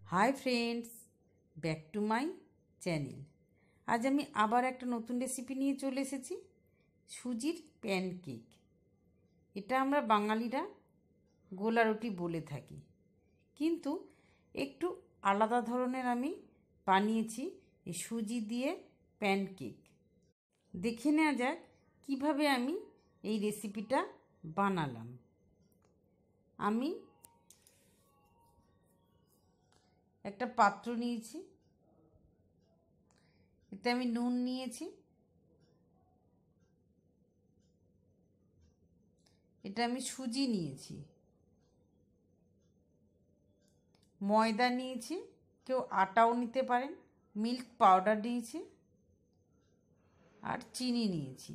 Hi friends, back to my channel. आज আমি আবার একটা নতুন রেসিপি নিয়ে চলে এসেছি, সুজির প্যানকেক। এটা আমরা বাঙালিরা গোলা রুটি বলে থাকি, কিন্তু একটু আলাদা ধরনের আমি বানিয়েছি এই সুজি দিয়ে প্যানকেক। দেখে নেওয়া যাক কিভাবে আমি এই রেসিপিটা বানালাম। আমি একটা পাত্র নিয়েছি, এতে আমি নুন নিয়েছি, এটা আমি সুজি নিয়েছি, ময়দা নিয়েছি, কেউ আটাও নিতে পারেন, মিল্ক পাউডার নিয়েছি আর চিনি নিয়েছি।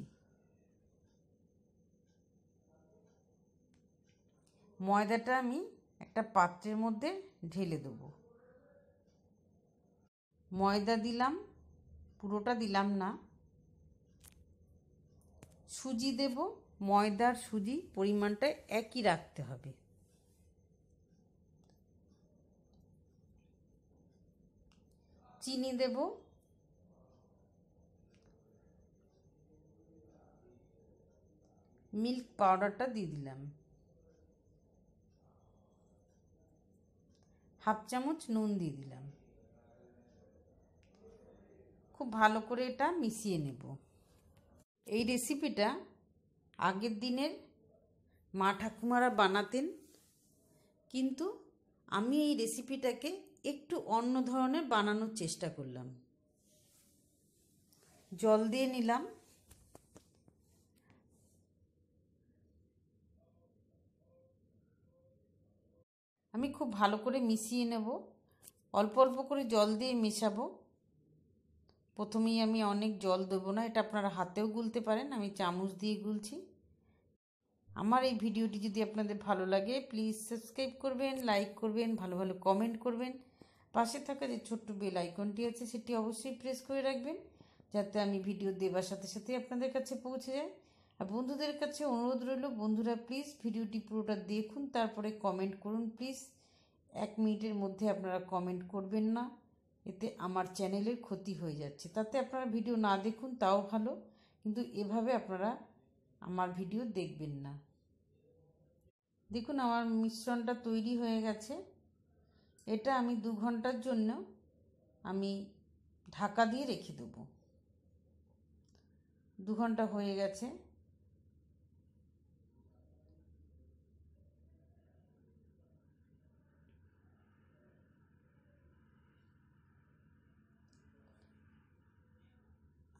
ময়দাটা আমি একটা পাত্রের মধ্যে ঢেলে দেব। ময়দা দিলাম, পুরোটা দিলাম না। সুজি দেব, ময়দার সুজি পরিমাণটা একই রাখতে হবে। চিনি দেব, মিল্ক পাউডারটা দিয়ে দিলাম, হাফ চামচ নুন দিয়ে দিলাম। খুব ভালো করে এটা মিশিয়ে নেব। এই রেসিপিটা আগের দিনের মা ঠাকুমারা বানাতেন, কিন্তু আমি এই রেসিপিটাকে একটু অন্য ধরনের বানানোর চেষ্টা করলাম। জল দিয়ে নিলাম, আমি খুব ভালো করে মিশিয়ে নেব। অল্প অল্প করে জল দিয়ে মেশাবো। প্রথমেই আমি অনেক জল দেবো না, এটা আপনারা হাতেও গুলতে পারেন, আমি চামচ দিয়ে গুলছি। আমার এই ভিডিওটি যদি আপনাদের ভালো লাগে প্লিজ সাবস্ক্রাইব করবেন, লাইক করবেন, ভালো ভালো কমেন্ট করবেন। পাশে থাকা যে ছোট্ট বেল আইকনটি আছে সেটি অবশ্যই প্রেস করে রাখবেন, যাতে আমি ভিডিও দেওয়ার সাথে সাথে আপনাদের কাছে পৌঁছে যায়। আর বন্ধুদের কাছে অনুরোধ রইল, বন্ধুরা প্লিজ ভিডিওটি পুরোটা দেখুন, তারপরে কমেন্ট করুন। প্লিজ 1 মিনিটের মধ্যে আপনারা কমেন্ট করবেন না, এতে আমার চ্যানেলের ক্ষতি হয়ে যাচ্ছে। তাতে আপনারা ভিডিও না দেখুন তাও ভালো, কিন্তু এভাবে আপনারা আমার ভিডিও দেখবেন না। দেখুন আমার মিশ্রণটা তৈরি হয়ে গেছে। এটা আমি 2 ঘন্টার জন্য আমি ঢাকা দিয়ে রেখে দেবো। 2 ঘন্টা হয়ে গেছে।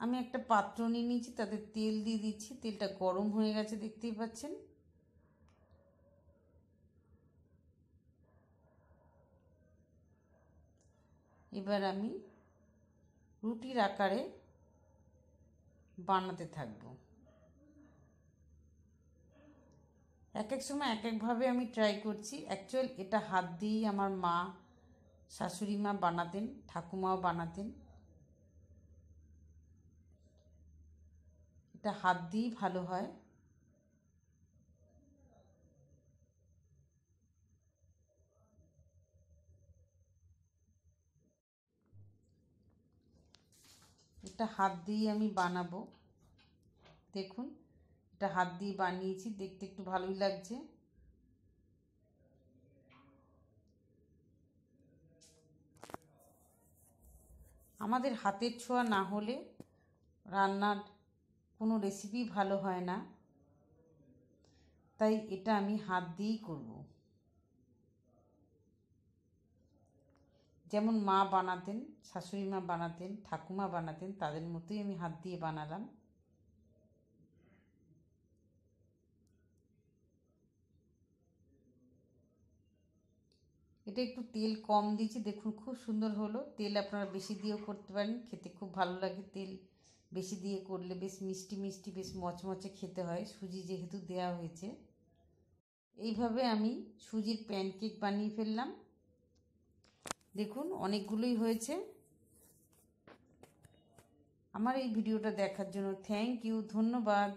আমি একটা পাত্র নিয়ে নিয়েছি, তাতে তেল দিয়ে দিচ্ছি। তেলটা গরম হয়ে গেছে, দেখতেই পাচ্ছেন। এবার আমি রুটির আকারে বানাতে থাকবো। এক এক সময় এক একভাবে আমি ট্রাই করছি। অ্যাকচুয়াল এটা হাত দিয়েই আমার মা, শাশুড়ি মা বানাতেন, ঠাকুমাও বানাতেন। এটা হাত দিয়েই ভালো হয়। এটা হাত দিয়ে আমি বানাবো। দেখুন এটা হাত দিয়ে বানিয়েছি, দেখতে একটু ভালোই লাগছে। আমাদের হাতের ছোঁয়া না হলে রান্নার কোনো রেসিপি ভালো হয় না, তাই এটা আমি হাত দিয়েই করব। যেমন মা বানাতেন, শাশুড়ি মা বানাতেন, ঠাকুমা বানাতেন, তাদের মতোই আমি হাত দিয়ে বানালাম। এটা একটু তেল কম দিয়েছি, দেখুন খুব সুন্দর হলো। তেল আপনারা বেশি দিয়েও করতে পারেন, খেতে খুব ভালো লাগে। তেল বেশি দিয়ে করলে বেশ মিষ্টি মিষ্টি, বেশ মচমচে খেতে হয়, সুজি যেহেতু দেওয়া হয়েছে। এইভাবে আমি সুজির প্যানকেক বানিয়ে ফেললাম। দেখুন অনেকগুলোই হয়েছে। আমার এই ভিডিওটা দেখার জন্য থ্যাংক ইউ, ধন্যবাদ।